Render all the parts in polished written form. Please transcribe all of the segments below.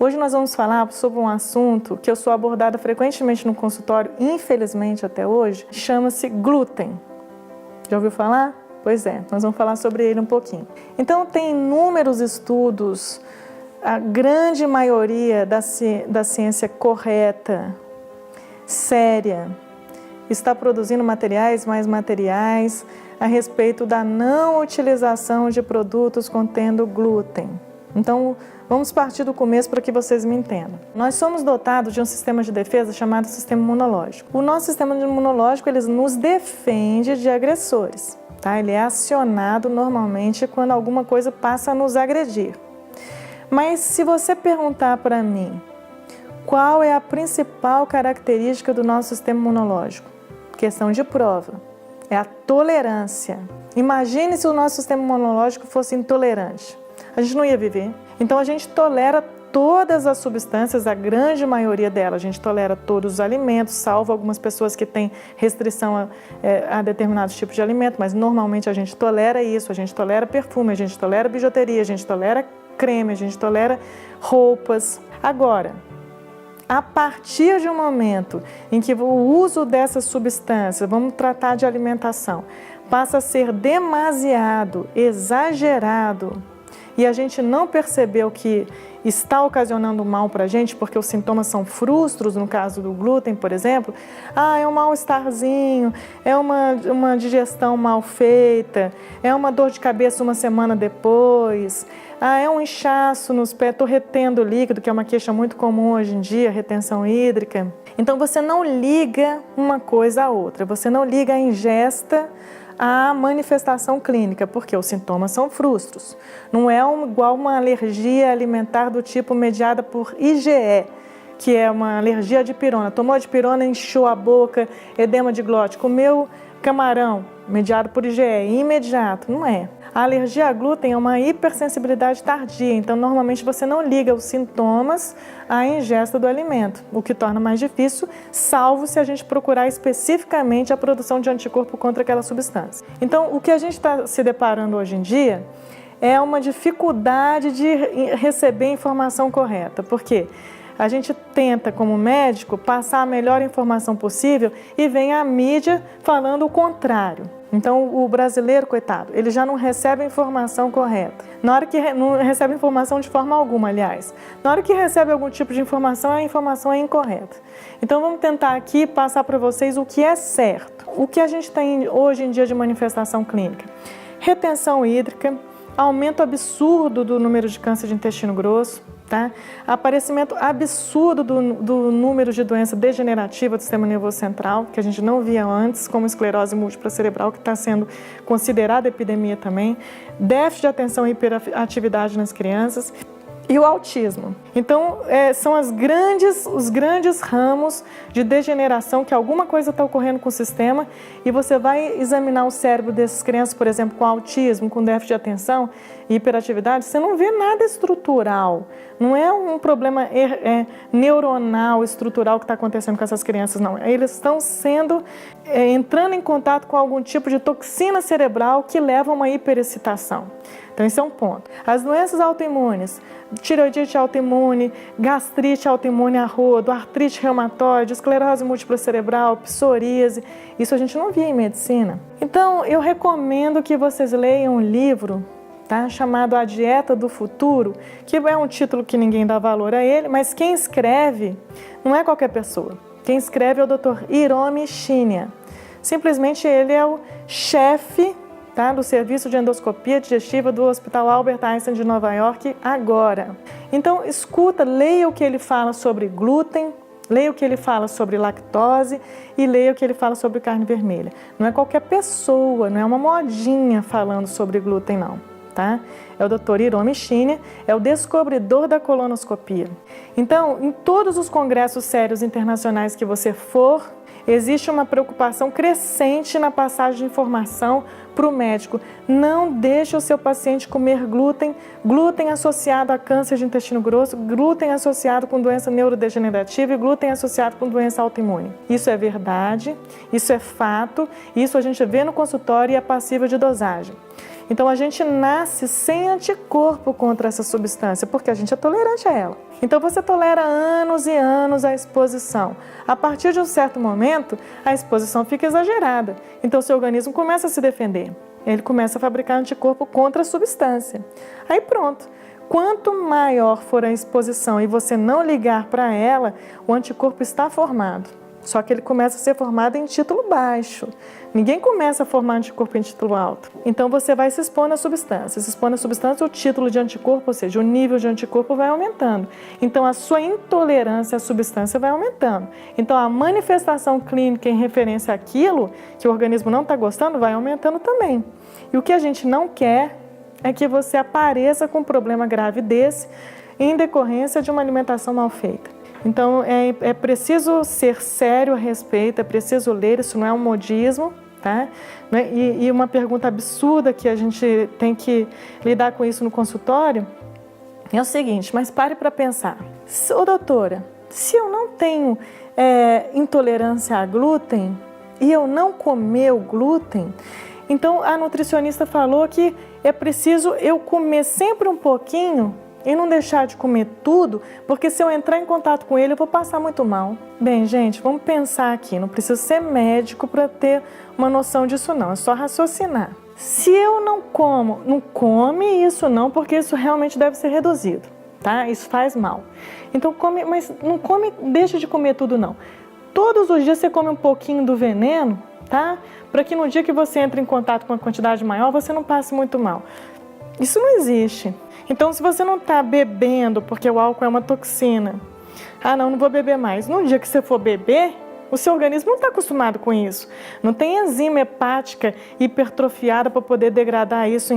Hoje nós vamos falar sobre um assunto que eu sou abordada frequentemente no consultório, infelizmente até hoje, chama-se glúten. Já ouviu falar? Pois é, nós vamos falar sobre ele um pouquinho. Então tem inúmeros estudos, a grande maioria da ciência correta, séria, está produzindo mais materiais a respeito da não utilização de produtos contendo glúten. Então, vamos partir do começo para que vocês me entendam. Nós somos dotados de um sistema de defesa chamado sistema imunológico. O nosso sistema imunológico, ele nos defende de agressores, tá? Ele é acionado normalmente quando alguma coisa passa a nos agredir. Mas se você perguntar para mim, qual é a principal característica do nosso sistema imunológico? Questão de prova. É a tolerância. Imagine se o nosso sistema imunológico fosse intolerante. A gente não ia viver. Então a gente tolera todas as substâncias, a grande maioria delas. A gente tolera todos os alimentos, salvo algumas pessoas que têm restrição a determinados tipos de alimento, mas normalmente a gente tolera isso, a gente tolera perfume, a gente tolera bijuteria, a gente tolera creme, a gente tolera roupas. Agora, a partir de um momento em que o uso dessas substâncias, vamos tratar de alimentação, passa a ser demasiado, exagerado, e a gente não percebeu que está ocasionando mal para a gente, porque os sintomas são frustros, no caso do glúten, por exemplo, é um mal-estarzinho, é uma digestão mal feita, é uma dor de cabeça uma semana depois, é um inchaço nos pés, estou retendo líquido, que é uma queixa muito comum hoje em dia, retenção hídrica. Então você não liga uma coisa à outra, você não liga a ingesta à manifestação clínica, porque os sintomas são frustros. Não é igual uma alergia alimentar do tipo mediada por IgE, que é uma alergia à dipirona. Tomou dipirona, inchou a boca, edema de glote. Comeu camarão, mediado por IgE, imediato. Não é. A alergia a glúten é uma hipersensibilidade tardia, então normalmente você não liga os sintomas à ingesta do alimento, o que torna mais difícil, salvo se a gente procurar especificamente a produção de anticorpo contra aquela substância. Então, o que a gente está se deparando hoje em dia é uma dificuldade de receber informação correta, porque a gente tenta, como médico, passar a melhor informação possível e vem a mídia falando o contrário. Então, o brasileiro, coitado, ele já não recebe a informação correta. Na hora que não recebe informação de forma alguma, aliás. Na hora que recebe algum tipo de informação, a informação é incorreta. Então, vamos tentar aqui passar para vocês o que é certo. O que a gente tem hoje em dia de manifestação clínica? Retenção hídrica, aumento absurdo do número de câncer de intestino grosso, tá? Aparecimento absurdo do número de doença degenerativa do sistema nervoso central, que a gente não via antes, como esclerose múltipla cerebral, que está sendo considerada epidemia também, déficit de atenção e hiperatividade nas crianças, e o autismo. Então, são os grandes ramos de degeneração, que alguma coisa está ocorrendo com o sistema, e você vai examinar o cérebro dessas crianças, por exemplo, com autismo, com déficit de atenção e hiperatividade, você não vê nada estrutural. Não é um problema neuronal, estrutural que está acontecendo com essas crianças, não. Eles estão entrando em contato com algum tipo de toxina cerebral que leva a uma hiperexcitação. Então, esse é um ponto. As doenças autoimunes, tireoidite autoimune, gastrite autoimune a rodo, artrite reumatoide, esclerose múltipla cerebral, psoríase, isso a gente não via em medicina. Então, eu recomendo que vocês leiam um livro, tá, chamado A Dieta do Futuro, que é um título que ninguém dá valor a ele, mas quem escreve não é qualquer pessoa. Quem escreve é o Dr. Hiromi Shinya. Simplesmente ele é o chefe, tá, do serviço de endoscopia digestiva do Hospital Albert Einstein de Nova York agora. Então, escuta, leia o que ele fala sobre glúten, leia o que ele fala sobre lactose e leia o que ele fala sobre carne vermelha. Não é qualquer pessoa, não é uma modinha falando sobre glúten, não. Tá? É o Dr. Hiromi Shinya, é o descobridor da colonoscopia. Então, em todos os congressos sérios internacionais que você for, existe uma preocupação crescente na passagem de informação para o médico. Não deixe o seu paciente comer glúten, glúten associado a câncer de intestino grosso, glúten associado com doença neurodegenerativa e glúten associado com doença autoimune. Isso é verdade, isso é fato, isso a gente vê no consultório e é passível de dosagem. Então a gente nasce sem anticorpo contra essa substância, porque a gente é tolerante a ela. Então você tolera anos e anos a exposição. A partir de um certo momento, a exposição fica exagerada. Então seu organismo começa a se defender. Ele começa a fabricar anticorpo contra a substância. Aí pronto. Quanto maior for a exposição e você não ligar para ela, o anticorpo está formado. Só que ele começa a ser formado em título baixo. Ninguém começa a formar anticorpo em título alto. Então você vai se expor na substância. Se expor na substância, o título de anticorpo, ou seja, o nível de anticorpo vai aumentando. Então a sua intolerância à substância vai aumentando. Então a manifestação clínica em referência àquilo que o organismo não está gostando vai aumentando também. E o que a gente não quer é que você apareça com um problema grave desse em decorrência de uma alimentação mal feita. Então é preciso ser sério a respeito, é preciso ler, isso não é um modismo, tá? E uma pergunta absurda que a gente tem que lidar com isso no consultório é o seguinte, mas pare para pensar. Ô doutora, se eu não tenho intolerância a glúten e eu não comer o glúten, então a nutricionista falou que é preciso eu comer sempre um pouquinho e não deixar de comer tudo, porque se eu entrar em contato com ele, eu vou passar muito mal. Bem, gente, vamos pensar aqui, não preciso ser médico para ter uma noção disso não, é só raciocinar. Se eu não como, não come isso não, porque isso realmente deve ser reduzido, tá? Isso faz mal. Então come, mas não come, deixa de comer tudo não. Todos os dias você come um pouquinho do veneno, tá? Para que no dia que você entre em contato com uma quantidade maior, você não passe muito mal. Isso não existe. Então, se você não está bebendo, porque o álcool é uma toxina, não vou beber mais. No dia que você for beber, o seu organismo não está acostumado com isso. Não tem enzima hepática hipertrofiada para poder degradar isso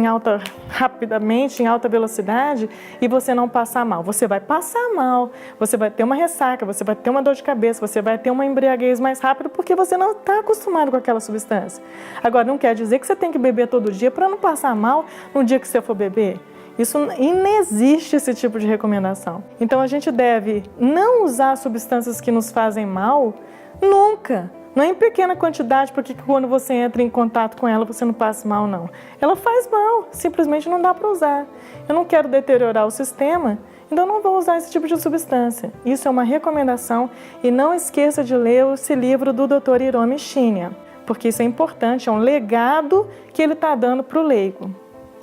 rapidamente, em alta velocidade, e você não passar mal. Você vai passar mal, você vai ter uma ressaca, você vai ter uma dor de cabeça, você vai ter uma embriaguez mais rápido, porque você não está acostumado com aquela substância. Agora, não quer dizer que você tem que beber todo dia para não passar mal no dia que você for beber. Isso não existe esse tipo de recomendação. Então a gente deve não usar substâncias que nos fazem mal nunca. Não é em pequena quantidade, porque quando você entra em contato com ela você não passa mal, não. Ela faz mal, simplesmente não dá para usar. Eu não quero deteriorar o sistema, então não vou usar esse tipo de substância. Isso é uma recomendação e não esqueça de ler esse livro do Dr. Hiromi Shinya, porque isso é importante, é um legado que ele está dando para o leigo.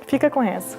Fica com essa.